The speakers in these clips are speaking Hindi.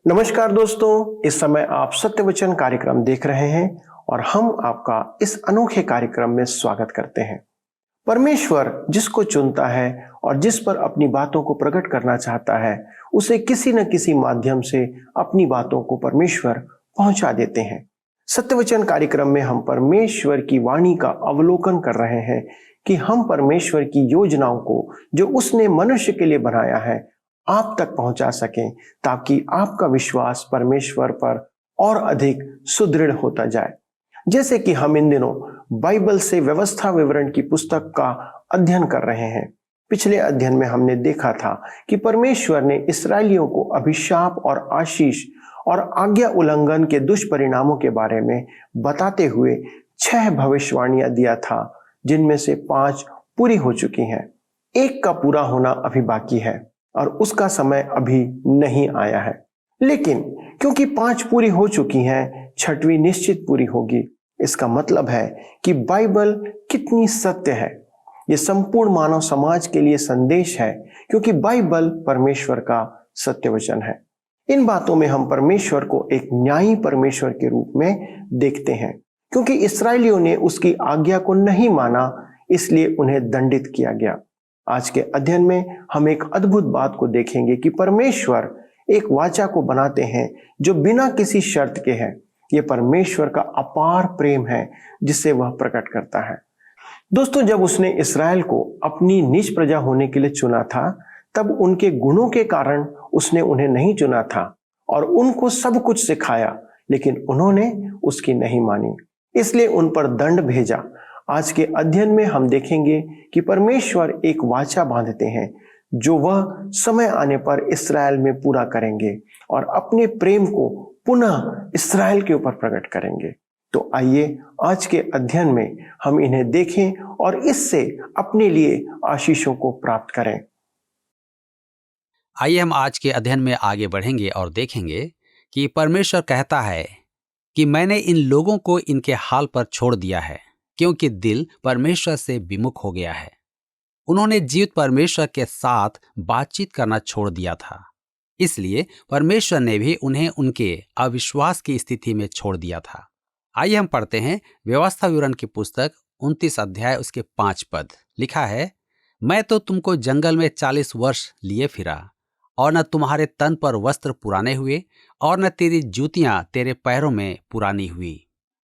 नमस्कार दोस्तों, इस समय आप सत्य वचन कार्यक्रम देख रहे हैं और हम आपका इस अनोखे कार्यक्रम में स्वागत करते हैं। परमेश्वर जिसको चुनता है और जिस पर अपनी बातों को प्रकट करना चाहता है, उसे किसी न किसी माध्यम से अपनी बातों को परमेश्वर पहुंचा देते हैं। सत्य वचन कार्यक्रम में हम परमेश्वर की वाणी का अवलोकन कर रहे हैं कि हम परमेश्वर की योजनाओं को जो उसने मनुष्य के लिए बनाया है आप तक पहुंचा सकें, ताकि आपका विश्वास परमेश्वर पर और अधिक सुदृढ़ होता जाए। जैसे कि हम इन दिनों बाइबल से व्यवस्था विवरण की पुस्तक का अध्ययन कर रहे हैं। पिछले अध्ययन में हमने देखा था कि परमेश्वर ने इस्राएलियों को अभिशाप और आशीष और आज्ञा उल्लंघन के दुष्परिणामों के बारे में बताते हुए 6 भविष्यवाणियां दिया था, जिनमें से 5 पूरी हो चुकी हैं। एक का पूरा होना अभी बाकी है और उसका समय अभी नहीं आया है। लेकिन क्योंकि 5 पूरी हो चुकी हैं, 6वीं निश्चित पूरी होगी। इसका मतलब है कि बाइबल कितनी सत्य है। यह संपूर्ण मानव समाज के लिए संदेश है, क्योंकि बाइबल परमेश्वर का सत्य वचन है। इन बातों में हम परमेश्वर को एक न्यायी परमेश्वर के रूप में देखते हैं। क्योंकि इस्राएलियों ने उसकी आज्ञा को नहीं माना, इसलिए उन्हें दंडित किया गया। आज के अध्ययन में हम एक अद्भुत बात को देखेंगे कि परमेश्वर एक वाचा को बनाते हैं जो बिना किसी शर्त के है। यह परमेश्वर का अपार प्रेम है जिसे वह प्रकट करता है। दोस्तों, जब उसने इस्राएल को अपनी निज प्रजा होने के लिए चुना था, तब उनके गुणों के कारण उसने उन्हें नहीं चुना था और उनको सब कुछ सिखाया, लेकिन उन्होंने उसकी नहीं मानी, इसलिए उन पर दंड भेजा। आज के अध्ययन में हम देखेंगे कि परमेश्वर एक वाचा बांधते हैं जो वह समय आने पर इस्राएल में पूरा करेंगे और अपने प्रेम को पुनः इस्राएल के ऊपर प्रकट करेंगे। तो आइए आज के अध्ययन में हम इन्हें देखें और इससे अपने लिए आशीषों को प्राप्त करें। आइए हम आज के अध्ययन में आगे बढ़ेंगे और देखेंगे कि परमेश्वर कहता है कि मैंने इन लोगों को इनके हाल पर छोड़ दिया है, क्योंकि दिल परमेश्वर से विमुख हो गया है। उन्होंने जीवित परमेश्वर के साथ बातचीत करना छोड़ दिया था, इसलिए परमेश्वर ने भी उन्हें उनके अविश्वास की स्थिति में छोड़ दिया था। आइए हम पढ़ते हैं व्यवस्था विवरण की पुस्तक 29 अध्याय उसके 5 पद। लिखा है, मैं तो तुमको जंगल में 40 वर्ष लिए फिरा, और न तुम्हारे तन पर वस्त्र पुराने हुए और न तेरी जूतियां तेरे पैरों में पुरानी हुई।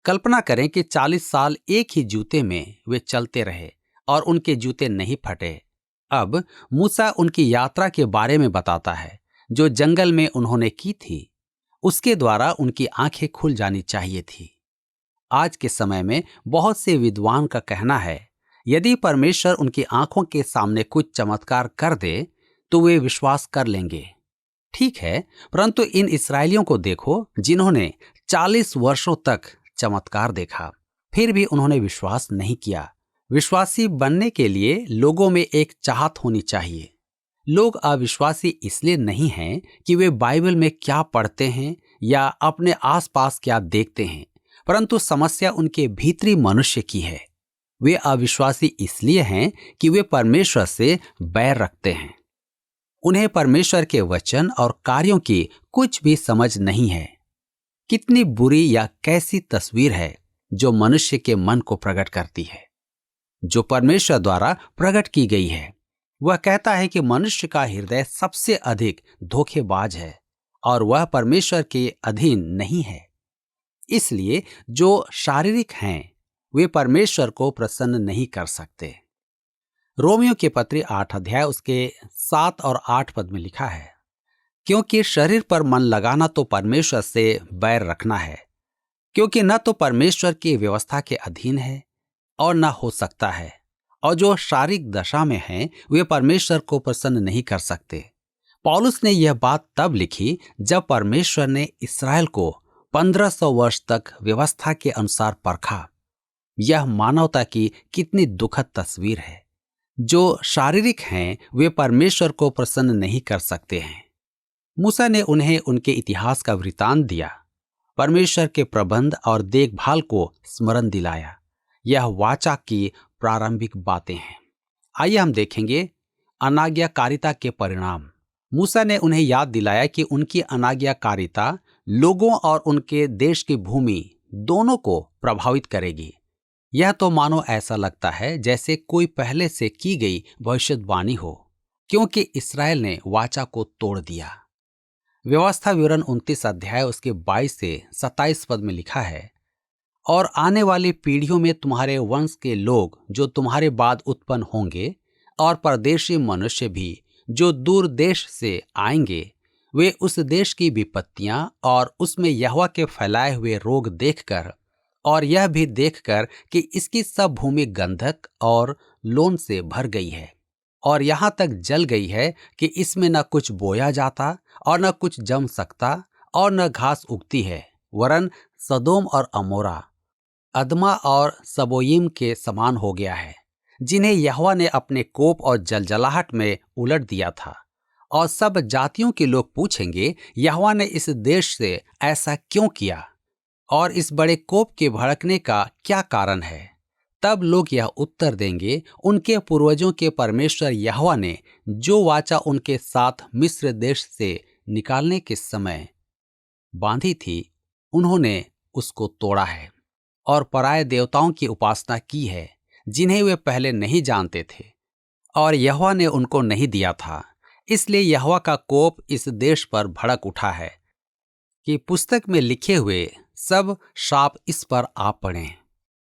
कल्पना करें कि 40 साल एक ही जूते में वे चलते रहे और उनके जूते नहीं फटे। अब मूसा उनकी यात्रा के बारे में बताता है जो जंगल में उन्होंने की थी। उसके द्वारा उनकी आंखें खुल जानी चाहिए थी। आज के समय में बहुत से विद्वान का कहना है, यदि परमेश्वर उनकी आंखों के सामने कुछ चमत्कार कर दे तो वे विश्वास कर लेंगे। ठीक है, परंतु इन इस्राएलियों को देखो जिन्होंने 40 वर्षों तक चमत्कार देखा, फिर भी उन्होंने विश्वास नहीं किया। विश्वासी बनने के लिए लोगों में एक चाहत होनी चाहिए। लोग अविश्वासी इसलिए नहीं हैं कि वे बाइबल में क्या पढ़ते हैं या अपने आसपास क्या देखते हैं, परंतु समस्या उनके भीतरी मनुष्य की है। वे अविश्वासी इसलिए हैं कि वे परमेश्वर से बैर रखते हैं। उन्हें परमेश्वर के वचन और कार्यों की कुछ भी समझ नहीं है। कितनी बुरी या कैसी तस्वीर है जो मनुष्य के मन को प्रकट करती है, जो परमेश्वर द्वारा प्रकट की गई है। वह कहता है कि मनुष्य का हृदय सबसे अधिक धोखेबाज है और वह परमेश्वर के अधीन नहीं है। इसलिए जो शारीरिक हैं वे परमेश्वर को प्रसन्न नहीं कर सकते। रोमियो के पत्री 8 अध्याय उसके 7 और 8 पद में लिखा है, क्योंकि शरीर पर मन लगाना तो परमेश्वर से बैर रखना है, क्योंकि न तो परमेश्वर की व्यवस्था के अधीन है और न हो सकता है, और जो शारीरिक दशा में हैं वे परमेश्वर को प्रसन्न नहीं कर सकते। पौलुस ने यह बात तब लिखी जब परमेश्वर ने इस्राएल को 1500 वर्ष तक व्यवस्था के अनुसार परखा। यह मानवता की कितनी दुखद तस्वीर है। जो शारीरिक हैं वे परमेश्वर को प्रसन्न नहीं कर सकते हैं। मूसा ने उन्हें उनके इतिहास का वृतांत दिया, परमेश्वर के प्रबंध और देखभाल को स्मरण दिलाया। यह वाचा की प्रारंभिक बातें हैं। आइए हम देखेंगे अनाज्ञाकारिता के परिणाम। मूसा ने उन्हें याद दिलाया कि उनकी अनाज्ञाकारिता लोगों और उनके देश की भूमि दोनों को प्रभावित करेगी। यह तो मानो ऐसा लगता है जैसे कोई पहले से की गई भविष्यवाणी हो, क्योंकि इस्राएल ने वाचा को तोड़ दिया। व्यवस्था विवरण 29 अध्याय उसके 22 से 27 पद में लिखा है, और आने वाली पीढ़ियों में तुम्हारे वंश के लोग जो तुम्हारे बाद उत्पन्न होंगे और परदेशी मनुष्य भी जो दूर देश से आएंगे, वे उस देश की विपत्तियां और उसमें यहोवा के फैलाए हुए रोग देखकर और यह भी देखकर कि इसकी सब भूमि गंधक और लोन से भर गई है और यहाँ तक जल गई है कि इसमें न कुछ बोया जाता और न कुछ जम सकता और न घास उगती है, वरन सदोम और अमोरा, अदमा और सबोयीम के समान हो गया है, जिन्हें यहोवा ने अपने कोप और जलजलाहट में उलट दिया था। और सब जातियों के लोग पूछेंगे, यहोवा ने इस देश से ऐसा क्यों किया और इस बड़े कोप के भड़कने का क्या कारण है? तब लोग यह उत्तर देंगे, उनके पूर्वजों के परमेश्वर यहोवा ने जो वाचा उनके साथ मिस्र देश से निकालने के समय बांधी थी, उन्होंने उसको तोड़ा है और पराये देवताओं की उपासना की है, जिन्हें वे पहले नहीं जानते थे और यहोवा ने उनको नहीं दिया था। इसलिए यहोवा का कोप इस देश पर भड़क उठा है कि पुस्तक में लिखे हुए सब शाप इस पर आ पड़े।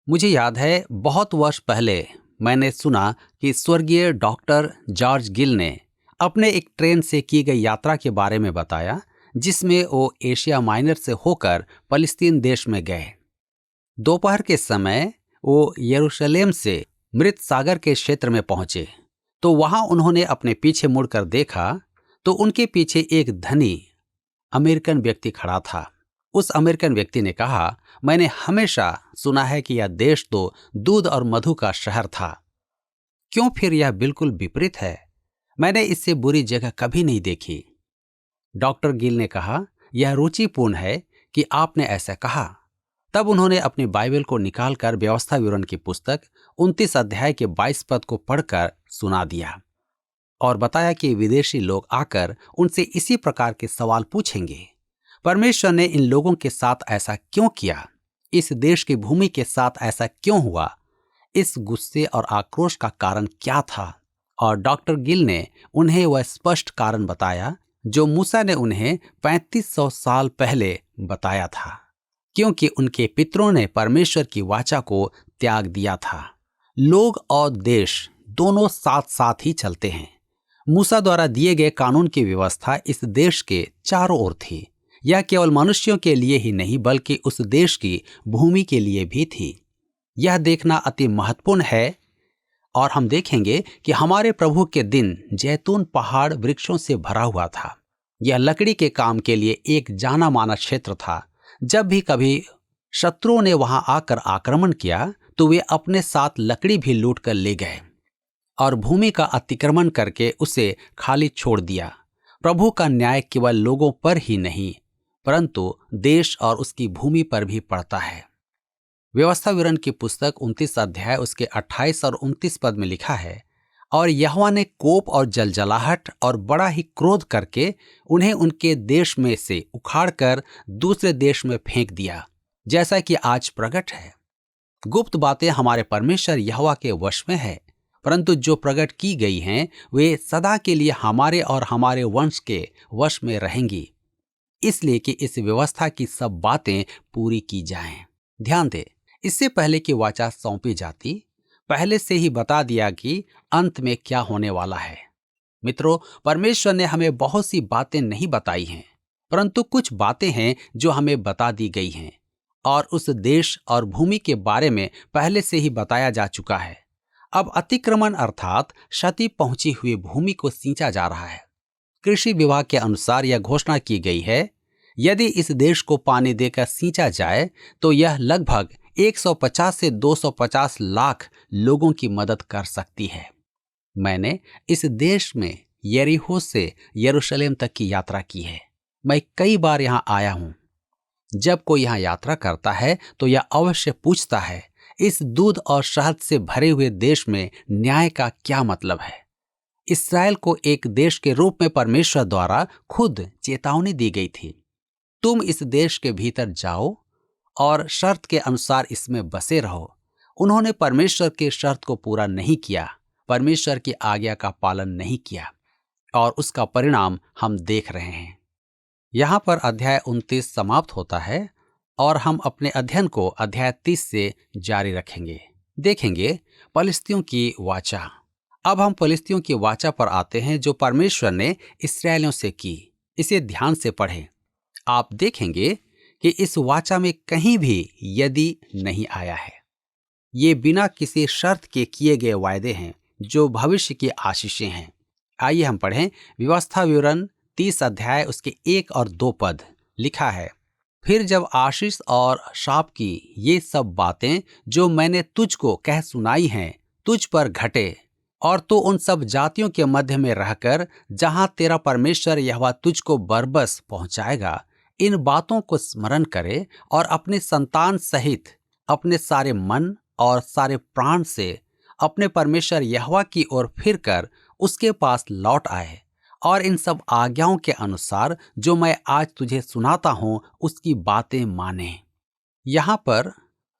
मुझे याद है, बहुत वर्ष पहले मैंने सुना कि स्वर्गीय डॉक्टर जॉर्ज गिल ने अपने एक ट्रेन से की गई यात्रा के बारे में बताया, जिसमें वो एशिया माइनर से होकर फलस्तीन देश में गए। दोपहर के समय वो यरूशलेम से मृत सागर के क्षेत्र में पहुंचे तो वहां उन्होंने अपने पीछे मुड़कर देखा तो उनके पीछे एक धनी अमेरिकन व्यक्ति खड़ा था। उस अमेरिकन व्यक्ति ने कहा, मैंने हमेशा सुना है कि यह देश तो दूध और मधु का शहर था, क्यों फिर यह बिल्कुल विपरीत है? मैंने इससे बुरी जगह कभी नहीं देखी। डॉक्टर गिल ने कहा, यह रुचिपूर्ण है कि आपने ऐसा कहा। तब उन्होंने अपनी बाइबल को निकालकर व्यवस्था विवरण की पुस्तक 29 अध्याय के 22 पद को पढ़कर सुना दिया और बताया कि विदेशी लोग आकर उनसे इसी प्रकार के सवाल पूछेंगे, परमेश्वर ने इन लोगों के साथ ऐसा क्यों किया? इस देश की भूमि के साथ ऐसा क्यों हुआ? इस गुस्से और आक्रोश का कारण क्या था? और डॉक्टर गिल ने उन्हें वह स्पष्ट कारण बताया जो मूसा ने उन्हें 3500 साल पहले बताया था, क्योंकि उनके पितरों ने परमेश्वर की वाचा को त्याग दिया था। लोग और देश दोनों साथ साथ ही चलते हैं। मूसा द्वारा दिए गए कानून की व्यवस्था इस देश के चारों ओर थी। यह केवल मनुष्यों के लिए ही नहीं बल्कि उस देश की भूमि के लिए भी थी। यह देखना अति महत्वपूर्ण है और हम देखेंगे कि हमारे प्रभु के दिन जैतून पहाड़ वृक्षों से भरा हुआ था। यह लकड़ी के काम के लिए एक जाना माना क्षेत्र था। जब भी कभी शत्रुओं ने वहां आकर आक्रमण किया तो वे अपने साथ लकड़ी भी लूट कर ले गए और भूमि का अतिक्रमण करके उसे खाली छोड़ दिया। प्रभु का न्याय केवल लोगों पर ही नहीं परंतु देश और उसकी भूमि पर भी पड़ता है। व्यवस्था विवरण की पुस्तक 29 अध्याय उसके 28 और 29 पद में लिखा है, और यहोवा ने कोप और जलजलाहट और बड़ा ही क्रोध करके उन्हें उनके देश में से उखाड़कर दूसरे देश में फेंक दिया, जैसा कि आज प्रकट है। गुप्त बातें हमारे परमेश्वर यहोवा के वश में है, परंतु जो प्रकट की गई हैं वे सदा के लिए हमारे और हमारे वंश के वश में रहेंगी, इसलिए कि इस व्यवस्था की सब बातें पूरी की जाएं। ध्यान दें, इससे पहले कि वाचा सौंपी जाती, पहले से ही बता दिया कि अंत में क्या होने वाला है। मित्रों, परमेश्वर ने हमें बहुत सी बातें नहीं बताई हैं, परंतु कुछ बातें हैं जो हमें बता दी गई हैं और उस देश और भूमि के बारे में पहले से ही बताया जा चुका है। अब अतिक्रमण अर्थात क्षति पहुंची हुई भूमि को सींचा जा रहा है। कृषि विभाग के अनुसार यह घोषणा की गई है, यदि इस देश को पानी देकर सींचा जाए तो यह लगभग 150 से 250 लाख लोगों की मदद कर सकती है। मैंने इस देश में यरीहो से यरूशलेम तक की यात्रा की है। मैं कई बार यहाँ आया हूँ। जब कोई यहाँ यात्रा करता है तो यह अवश्य पूछता है, इस दूध और शहद से भरे हुए देश में न्याय का क्या मतलब है? इसराइल को एक देश के रूप में परमेश्वर द्वारा खुद चेतावनी दी गई थी। तुम इस देश के भीतर जाओ और शर्त के अनुसार इसमें बसे रहो। उन्होंने परमेश्वर की शर्त को पूरा नहीं किया, परमेश्वर की आज्ञा का पालन नहीं किया, और उसका परिणाम हम देख रहे हैं। यहाँ पर अध्याय 29 समाप्त होता है और हम अपने अध्ययन को अध्याय 30 से जारी रखेंगे। देखेंगे पलिश्तियों की वाचा। अब हम पलिश्तियों की वाचा पर आते हैं जो परमेश्वर ने इस्राएलियों से की। इसे ध्यान से पढ़ें। आप देखेंगे कि इस वाचा में कहीं भी यदि नहीं आया है। ये बिना किसी शर्त के किए गए वायदे हैं जो भविष्य की आशीषें हैं। आइए हम पढ़ें व्यवस्था विवरण 30 अध्याय उसके 1 और 2 पद। लिखा है, फिर जब आशीष और शाप की ये सब बातें जो मैंने तुझको कह सुनाई हैं तुझ पर घटे, और तू उन सब जातियों के मध्य में रहकर जहां तेरा परमेश्वर यहोवा तुझको बरबस पहुंचाएगा, इन बातों को स्मरण करे और अपने संतान सहित अपने सारे मन और सारे प्राण से अपने परमेश्वर यहोवा की ओर फिरकर उसके पास लौट आए, और इन सब आज्ञाओं के अनुसार जो मैं आज तुझे सुनाता हूं उसकी बातें माने। यहाँ पर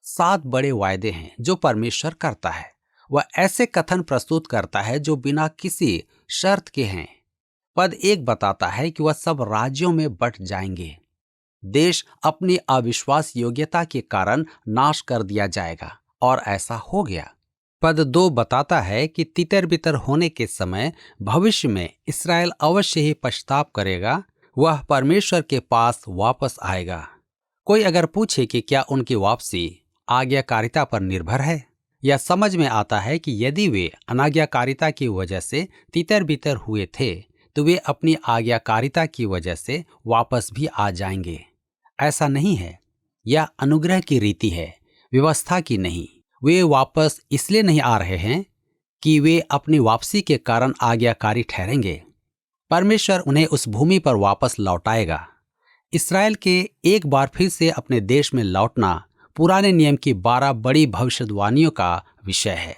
7 बड़े वायदे हैं जो परमेश्वर करता है। वह ऐसे कथन प्रस्तुत करता है जो बिना किसी शर्त के हैं। पद 1 बताता है कि वह सब राज्यों में बंट जाएंगे। देश अपनी अविश्वास योग्यता के कारण नाश कर दिया जाएगा, और ऐसा हो गया। पद 2 बताता है कि तितर बितर होने के समय भविष्य में इस्राएल अवश्य ही पछतावा करेगा, वह परमेश्वर के पास वापस आएगा। कोई अगर पूछे कि क्या उनकी वापसी आज्ञाकारिता पर निर्भर है, या समझ में आता है कि यदि वे अनाज्ञाकारिता की वजह से तितर बितर हुए थे तो वे अपनी आज्ञाकारिता की वजह से वापस भी आ जाएंगे। ऐसा नहीं है। यह अनुग्रह की रीति है, व्यवस्था की नहीं। वे वापस इसलिए नहीं आ रहे हैं कि वे अपनी वापसी के कारण आज्ञाकारी ठहरेंगे। परमेश्वर उन्हें उस भूमि पर वापस लौटाएगा। इस्राएल के एक बार फिर से अपने देश में लौटना पुराने नियम की 12 बड़ी भविष्यवाणियों का विषय है।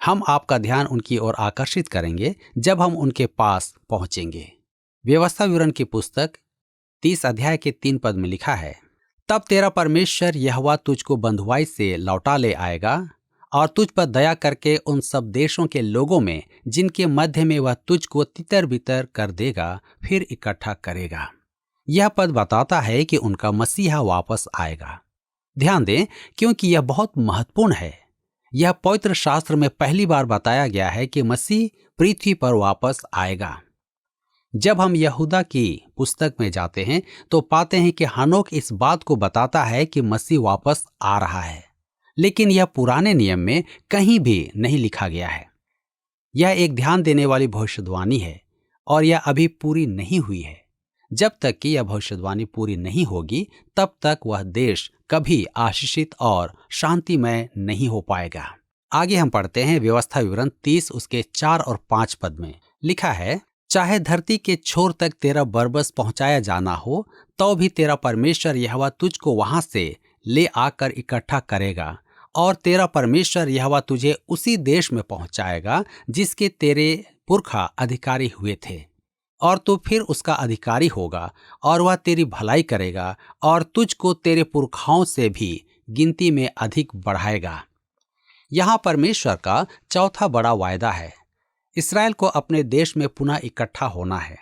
हम आपका ध्यान उनकी ओर आकर्षित करेंगे जब हम उनके पास पहुंचेंगे। व्यवस्था विवरण की पुस्तक 30 अध्याय के 3 पद में लिखा है, तब तेरा परमेश्वर यहोवा तुझको बंधुआई से लौटा ले आएगा और तुझ पर दया करके उन सब देशों के लोगों में जिनके मध्य में वह तुझको तितर बितर कर देगा फिर इकट्ठा करेगा। यह पद बताता है कि उनका मसीहा वापस आएगा। ध्यान दें, क्योंकि यह बहुत महत्वपूर्ण है। यह पवित्र शास्त्र में पहली बार बताया गया है कि मसीह पृथ्वी पर वापस आएगा। जब हम यहूदा की पुस्तक में जाते हैं तो पाते हैं कि हनोक इस बात को बताता है कि मसीह वापस आ रहा है, लेकिन यह पुराने नियम में कहीं भी नहीं लिखा गया है। यह एक ध्यान देने वाली भविष्यवाणी है और यह अभी पूरी नहीं हुई है। जब तक कि यह भविष्यवाणी पूरी नहीं होगी तब तक वह देश कभी आशीषित और शांतिमय नहीं हो पाएगा। आगे हम पढ़ते हैं व्यवस्था विवरण 30 उसके 4 और 5 पद में लिखा है, चाहे धरती के छोर तक तेरा बरबस पहुंचाया जाना हो तो भी तेरा परमेश्वर यहोवा तुझको वहां से ले आकर इकट्ठा करेगा, और तेरा परमेश्वर यहोवा तुझे उसी देश में पहुंचाएगा जिसके तेरे पुरखा अधिकारी हुए थे, और तू फिर उसका अधिकारी होगा, और वह तेरी भलाई करेगा और तुझको तेरे पुरखाओं से भी गिनती में अधिक बढ़ाएगा। यहाँ परमेश्वर का चौथा बड़ा वायदा है। इस्राएल को अपने देश में पुनः इकट्ठा होना है।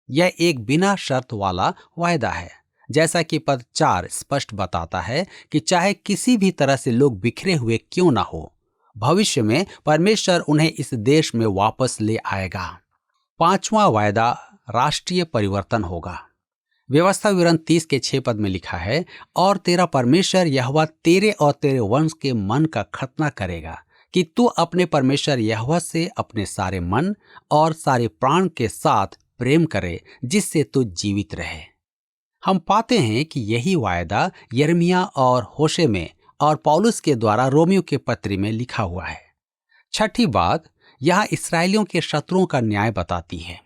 यह एक बिना शर्त वाला वायदा है, जैसा कि पद 4 स्पष्ट बताता है कि चाहे किसी भी तरह से लोग बिखरे हुए क्यों ना हो, भविष्य में परमेश्वर उन्हें इस देश में वापस ले आएगा। 5वां वायदा राष्ट्रीय परिवर्तन होगा। व्यवस्था विवरण 30 के 6 पद में लिखा है, और तेरा परमेश्वर यहोवा तेरे और तेरे वंश के मन का खतना करेगा कि तू अपने परमेश्वर यहोवा से अपने सारे मन और सारे प्राण के साथ प्रेम करे, जिससे तू जीवित रहे। हम पाते हैं कि यही वायदा यिर्मयाह और होशे में और पौलुस के द्वारा रोमियो के पत्री में लिखा हुआ है। छठी बात यहाँ इसराइलियों के शत्रुओं का न्याय बताती है।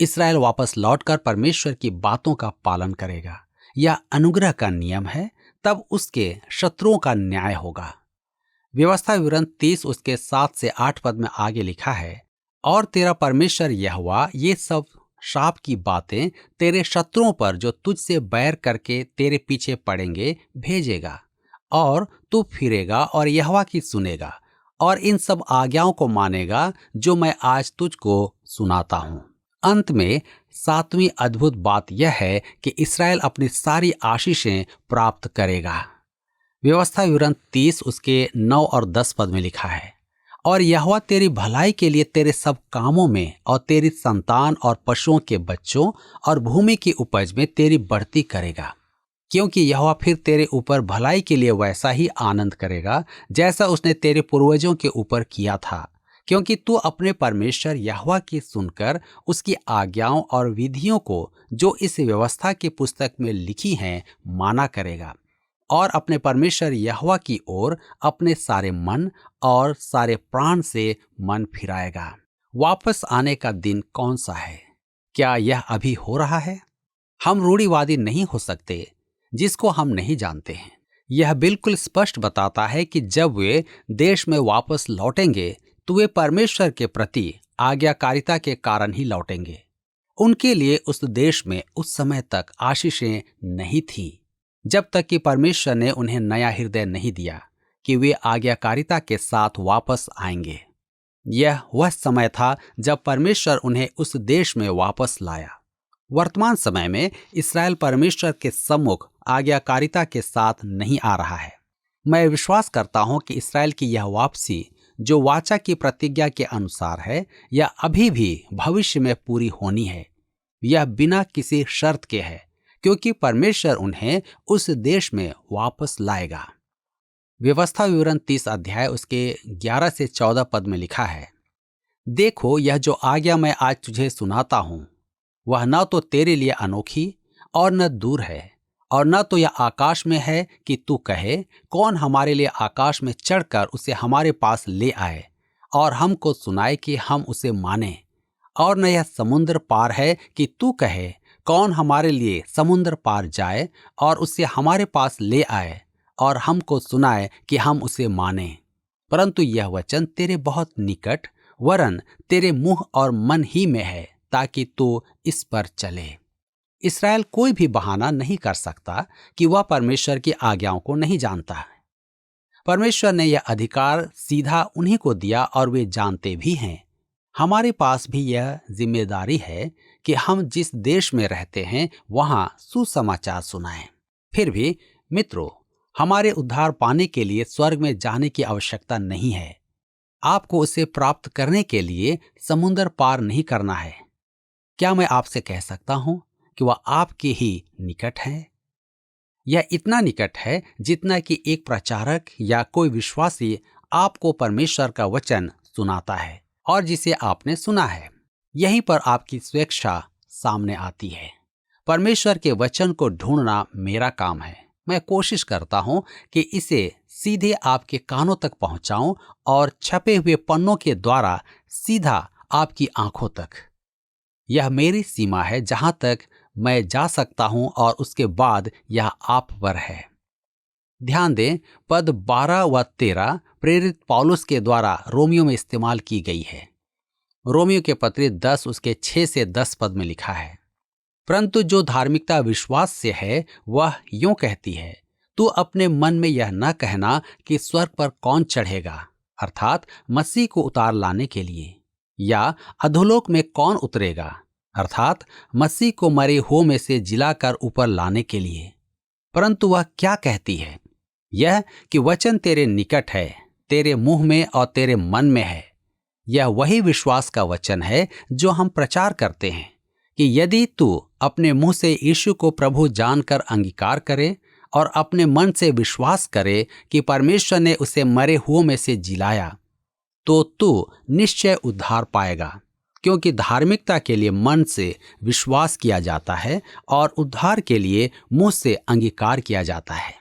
इस्राएल वापस लौटकर परमेश्वर की बातों का पालन करेगा। यह अनुग्रह का नियम है, तब उसके शत्रुओं का न्याय होगा। व्यवस्था विवरण 30 उसके 7 से 8 पद में आगे लिखा है, और तेरा परमेश्वर यहोवा ये सब श्राप की बातें तेरे शत्रुओं पर जो तुझसे बैर करके तेरे पीछे पड़ेंगे भेजेगा, और तू फिरेगा और यहोवा की सुनेगा और इन सब आज्ञाओं को मानेगा जो मैं आज तुझको सुनाता हूं। अंत में 7वीं अद्भुत बात यह है कि इस्राएल अपनी सारी आशीषें प्राप्त करेगा। व्यवस्था विवरण 30 उसके 9 और 10 पद में लिखा है, और यहोवा तेरी भलाई के लिए तेरे सब कामों में और तेरी संतान और पशुओं के बच्चों और भूमि की उपज में तेरी बढ़ती करेगा, क्योंकि यहोवा फिर तेरे ऊपर भलाई के लिए वैसा ही आनंद करेगा जैसा उसने तेरे पूर्वजों के ऊपर किया था, क्योंकि तू अपने परमेश्वर यहोवा की सुनकर उसकी आज्ञाओं और विधियों को जो इस व्यवस्था की पुस्तक में लिखी हैं माना करेगा, और अपने परमेश्वर यहोवा की ओर अपने सारे मन और सारे प्राण से मन फिराएगा। वापस आने का दिन कौन सा है? क्या यह अभी हो रहा है? हम रूढ़िवादी नहीं हो सकते जिसको हम नहीं जानते हैं। यह बिल्कुल स्पष्ट बताता है कि जब वे देश में वापस लौटेंगे तो वे परमेश्वर के प्रति आज्ञाकारिता के कारण ही लौटेंगे। उनके लिए उस देश में उस समय तक आशीषें नहीं थी जब तक कि परमेश्वर ने उन्हें नया हृदय नहीं दिया कि वे आज्ञाकारिता के साथ वापस आएंगे। यह वह समय था जब परमेश्वर उन्हें उस देश में वापस लाया। वर्तमान समय में इस्राएल परमेश्वर के सम्मुख आज्ञाकारिता के साथ नहीं आ रहा है। मैं विश्वास करता हूं कि इस्राएल की यह वापसी जो वाचा की प्रतिज्ञा के अनुसार है, यह अभी भी भविष्य में पूरी होनी है। यह बिना किसी शर्त के है, क्योंकि परमेश्वर उन्हें उस देश में वापस लाएगा। व्यवस्था विवरण 30 अध्याय उसके 11 से 14 पद में लिखा है, देखो यह जो आज्ञा मैं आज तुझे सुनाता हूं वह न तो तेरे लिए अनोखी और न दूर है, और न तो यह आकाश में है कि तू कहे कौन हमारे लिए आकाश में चढ़कर उसे हमारे पास ले आए और हमको सुनाए कि हम उसे माने, और न यह समुद्र पार है कि तू कहे कौन हमारे लिए समुद्र पार जाए और उसे हमारे पास ले आए और हमको सुनाए कि हम उसे माने, परंतु यह वचन तेरे बहुत निकट वरन तेरे मुंह और मन ही में है, ताकि तू इस पर चले। इस्राएल कोई भी बहाना नहीं कर सकता कि वह परमेश्वर की आज्ञाओं को नहीं जानता है। परमेश्वर ने यह अधिकार सीधा उन्हीं को दिया और वे जानते भी हैं। हमारे पास भी यह जिम्मेदारी है कि हम जिस देश में रहते हैं वहां सुसमाचार सुनाएं। फिर भी मित्रों, हमारे उद्धार पाने के लिए स्वर्ग में जाने की आवश्यकता नहीं है। आपको उसे प्राप्त करने के लिए समुद्र पार नहीं करना है। क्या मैं आपसे कह सकता हूं कि वह आपके ही निकट है? यह इतना निकट है जितना कि एक प्रचारक या कोई विश्वासी आपको परमेश्वर का वचन सुनाता है और जिसे आपने सुना है। यहीं पर आपकी स्वेच्छा सामने आती है। परमेश्वर के वचन को ढूंढना मेरा काम है। मैं कोशिश करता हूं कि इसे सीधे आपके कानों तक पहुंचाऊं और छपे हुए पन्नों के द्वारा सीधा आपकी आंखों तक। यह मेरी सीमा है जहां तक मैं जा सकता हूं और उसके बाद यह आप पर है। ध्यान दें, पद 12 व 13 प्रेरित पौलुस के द्वारा रोमियो में इस्तेमाल की गई है। रोमियो के पत्री 10 उसके 6 से 10 पद में लिखा है, परंतु जो धार्मिकता विश्वास से है वह यूं कहती है, तू अपने मन में यह न कहना कि स्वर्ग पर कौन चढ़ेगा, अर्थात मसीह को उतार लाने के लिए, या अधोलोक में कौन उतरेगा, अर्थात मसीह को मरे हुओं में से जिलाकर ऊपर लाने के लिए। परंतु वह क्या कहती है? यह कि वचन तेरे निकट है, तेरे मुंह में और तेरे मन में है। यह वही विश्वास का वचन है जो हम प्रचार करते हैं कि यदि तू अपने मुंह से यीशु को प्रभु जानकर अंगीकार करे और अपने मन से विश्वास करे कि परमेश्वर ने उसे मरे हुओं में से जिलाया, तो तू निश्चय उद्धार पाएगा, क्योंकि धार्मिकता के लिए मन से विश्वास किया जाता है और उद्धार के लिए मुंह से अंगीकार किया जाता है।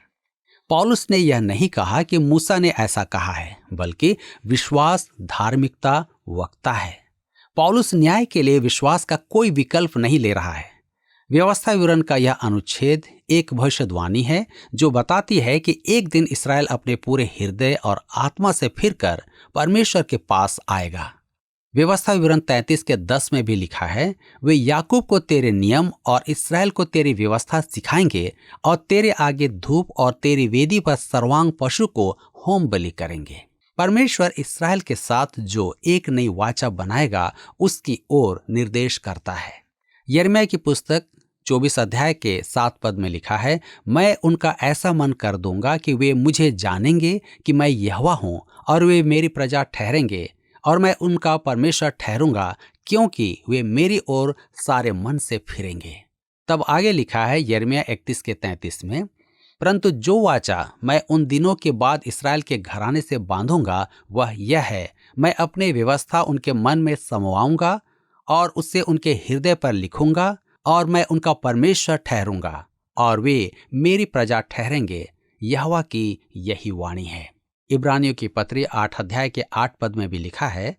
पौलुस ने यह नहीं कहा कि मूसा ने ऐसा कहा है, बल्कि विश्वास धार्मिकता वक्ता है। पौलुस न्याय के लिए विश्वास का कोई विकल्प नहीं ले रहा है। व्यवस्था विवरण का यह अनुच्छेद एक भविष्यवाणी है जो बताती है कि एक दिन इस्राएल अपने पूरे हृदय और आत्मा से फिरकर परमेश्वर के पास आएगा। व्यवस्था विवरण 33 के 10 में भी लिखा है, वे याकूब को तेरे नियम और इस्राएल को तेरी व्यवस्था सिखाएंगे और तेरे आगे धूप और तेरी वेदी पर सर्वांग पशु को होम बलि करेंगे। परमेश्वर इस्राएल के साथ जो एक नई वाचा बनाएगा उसकी ओर निर्देश करता है। यिर्मयाह की पुस्तक 24 अध्याय के 7 पद में लिखा है, मैं उनका ऐसा मन कर दूंगा कि वे मुझे जानेंगे कि मैं यहोवा हूं और वे मेरी प्रजा ठहरेंगे और मैं उनका परमेश्वर ठहरूंगा, क्योंकि वे मेरी ओर सारे मन से फिरेंगे। तब आगे लिखा है यिर्मयाह 31 के 33 में, परंतु जो वाचा मैं उन दिनों के बाद इस्राएल के घराने से बांधूंगा वह यह है, मैं अपने व्यवस्था उनके मन में समवाऊंगा और उससे उनके हृदय पर लिखूंगा और मैं उनका परमेश्वर ठहरूंगा और वे मेरी प्रजा ठहरेंगे। यहोवा की यही वाणी है। इब्रानियों की पत्री 8 अध्याय के 8 पद में भी लिखा है,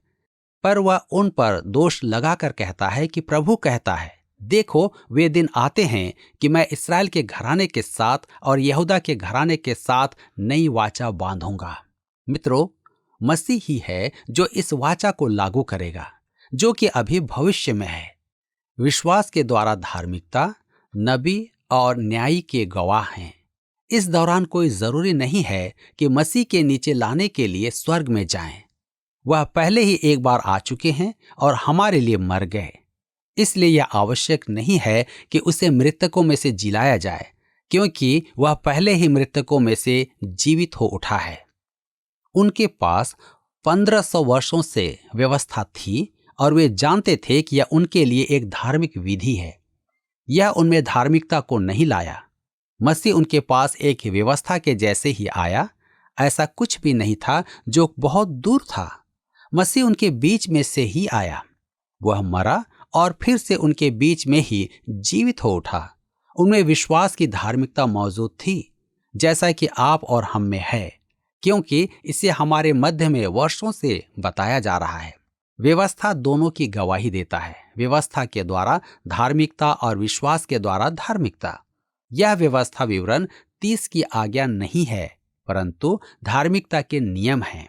पर वह उन पर दोष लगाकर कहता है कि प्रभु कहता है, देखो वे दिन आते हैं कि मैं इस्राएल के घराने के साथ और यहूदा के घराने के साथ नई वाचा बांधूंगा। मित्रों, मसीह ही है जो इस वाचा को लागू करेगा, जो कि अभी भविष्य में है। विश्वास के द्वारा धार्मिकता, नबी और न्यायी के गवाह हैं। इस दौरान कोई जरूरी नहीं है कि मसीह के नीचे लाने के लिए स्वर्ग में जाएं। वह पहले ही एक बार आ चुके हैं और हमारे लिए मर गए। इसलिए यह आवश्यक नहीं है कि उसे मृतकों में से जिलाया जाए, क्योंकि वह पहले ही मृतकों में से जीवित हो उठा है। उनके पास 1500 वर्षों से व्यवस्था थी और वे जानते थे कि यह उनके लिए एक धार्मिक विधि है। यह उनमें धार्मिकता को नहीं लाया। मसीह उनके पास एक व्यवस्था के जैसे ही आया। ऐसा कुछ भी नहीं था जो बहुत दूर था। मसीह उनके बीच में से ही आया। वह मरा और फिर से उनके बीच में ही जीवित हो उठा। उनमें विश्वास की धार्मिकता मौजूद थी, जैसा कि आप और हम में है, क्योंकि इसे हमारे मध्य में वर्षों से बताया जा रहा है। व्यवस्था दोनों की गवाही देता है, व्यवस्था के द्वारा धार्मिकता और विश्वास के द्वारा धार्मिकता। यह व्यवस्था विवरण 30 की आज्ञा नहीं है, परंतु धार्मिकता के नियम हैं।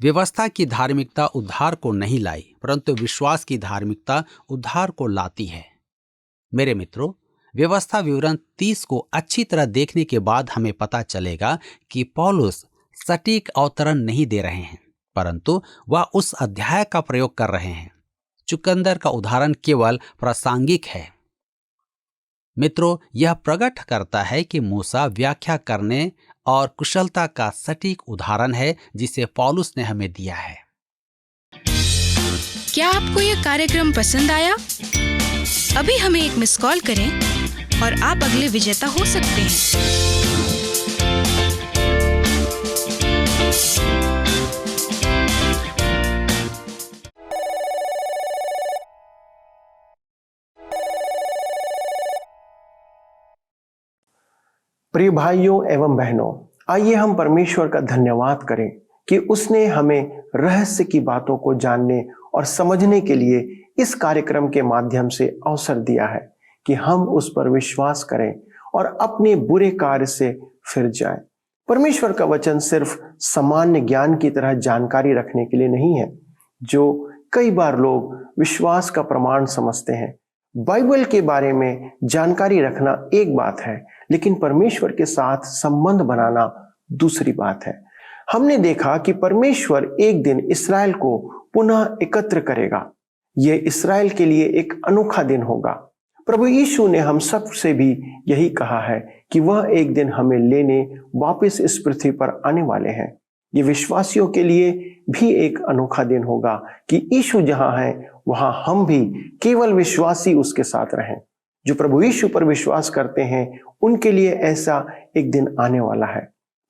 व्यवस्था की धार्मिकता उद्धार को नहीं लाई, परंतु विश्वास की धार्मिकता उद्धार को लाती है। मेरे मित्रों, व्यवस्था विवरण 30 को अच्छी तरह देखने के बाद हमें पता चलेगा कि पौलुस सटीक अवतरण नहीं दे रहे हैं, परंतु वह उस अध्याय का प्रयोग कर रहे हैं। चुकंदर का उदाहरण केवल प्रासंगिक है। मित्रों, यह प्रकट करता है कि मूसा व्याख्या करने और कुशलता का सटीक उदाहरण है जिसे पौलुस ने हमें दिया है। क्या आपको यह कार्यक्रम पसंद आया? अभी हमें एक मिस कॉल करें और आप अगले विजेता हो सकते हैं। प्रिय भाइयों एवं बहनों, आइए हम परमेश्वर का धन्यवाद करें कि उसने हमें रहस्य की बातों को जानने और समझने के लिए इस कार्यक्रम के माध्यम से अवसर दिया है कि हम उस पर विश्वास करें और अपने बुरे कार्य से फिर जाएं। परमेश्वर का वचन सिर्फ सामान्य ज्ञान की तरह जानकारी रखने के लिए नहीं है, जो कई बार लोग विश्वास का प्रमाण समझते हैं। बाइबल के बारे में जानकारी रखना एक बात है, लेकिन परमेश्वर के साथ संबंध बनाना दूसरी बात है। हमने देखा कि परमेश्वर एक दिन इस्राएल को पुनः एकत्र करेगा। यह इस्राएल के लिए एक अनोखा दिन होगा। प्रभु यीशु ने हम सब से भी यही कहा है कि वह एक दिन हमें लेने वापस इस पृथ्वी पर आने वाले हैं। ये विश्वासियों के लिए भी एक अनोखा दिन होगा कि यीशु जहां है वहां हम भी केवल विश्वासी उसके साथ रहें। जो प्रभु यीशु पर विश्वास करते हैं उनके लिए ऐसा एक दिन आने वाला है।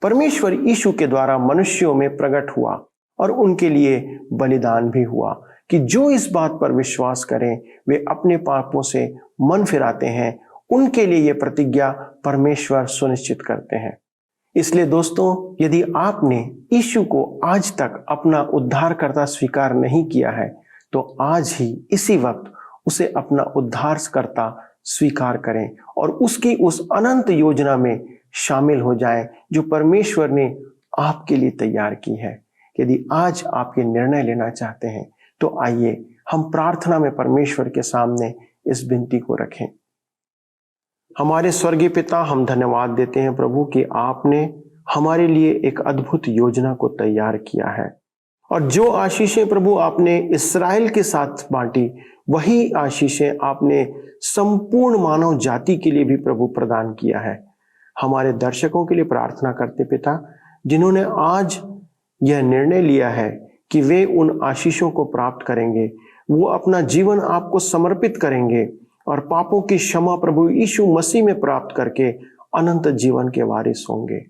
परमेश्वर यीशु के द्वारा मनुष्यों में प्रकट हुआ और उनके लिए बलिदान भी हुआ कि जो इस बात पर विश्वास करें वे अपने पापों से मन फिराते हैं। उनके लिए यह प्रतिज्ञा परमेश्वर सुनिश्चित करते हैं। इसलिए दोस्तों, यदि आपने यीशु को आज तक अपना उद्धारकर्ता स्वीकार नहीं किया है तो आज ही इसी वक्त उसे अपना उद्धारकर्ता स्वीकार करें और उसकी उस अनंत योजना में शामिल हो जाएं जो परमेश्वर ने आपके लिए तैयार की है। यदि आज आप ये निर्णय लेना चाहते हैं तो आइए हम प्रार्थना में परमेश्वर के सामने इस विनती को रखें। हमारे स्वर्गीय पिता, हम धन्यवाद देते हैं प्रभु कि आपने हमारे लिए एक अद्भुत योजना को तैयार किया है, और जो आशीषें प्रभु आपने इस्राएल के साथ बांटी, वही आशीषें आपने संपूर्ण मानव जाति के लिए भी प्रभु प्रदान किया है। हमारे दर्शकों के लिए प्रार्थना करते पिता, जिन्होंने आज यह निर्णय लिया है कि वे उन आशीषों को प्राप्त करेंगे, वो अपना जीवन आपको समर्पित करेंगे और पापों की क्षमा प्रभु यीशु मसीह में प्राप्त करके अनंत जीवन के वारिस होंगे।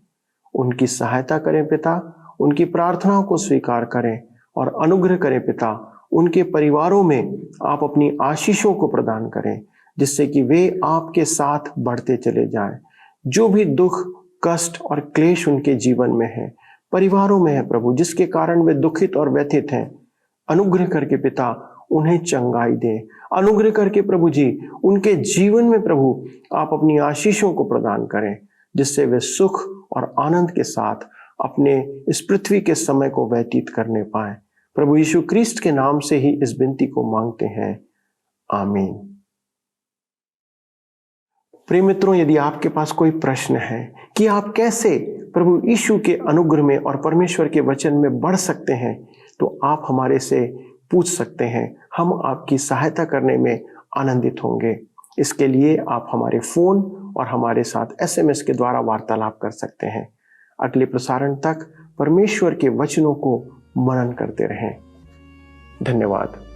उनकी सहायता करें पिता, उनकी प्रार्थनाओं को स्वीकार करें और अनुग्रह करें पिता। उनके परिवारों में आप अपनी आशीषों को प्रदान करें, जिससे कि वे आपके साथ बढ़ते चले जाएं। जो भी दुख, कष्ट और क्लेश उनके जीवन में है, परिवारों में है प्रभु, जिसके कारण वे दुखित और व्यथित हैं, अनुग्रह करके पिता उन्हें चंगाई दें। अनुग्रह करके प्रभु जी उनके जीवन में प्रभु आप अपनी आशीषों को प्रदान करें, जिससे वे सुख और आनंद के साथ अपने इस पृथ्वी के समय को व्यतीत करने पाए। प्रभु यीशु क्रिस्ट के नाम से ही इस विनती को मांगते हैं, आमीन। प्रिय मित्रों, यदि आपके पास कोई प्रश्न है कि आप कैसे प्रभु यीशु के अनुग्रह में और परमेश्वर के वचन में बढ़ सकते हैं, तो आप हमारे से पूछ सकते हैं। हम आपकी सहायता करने में आनंदित होंगे। इसके लिए आप हमारे फोन और हमारे साथ SMS के द्वारा वार्तालाप कर सकते हैं। अगले प्रसारण तक परमेश्वर के वचनों को मनन करते रहें। धन्यवाद।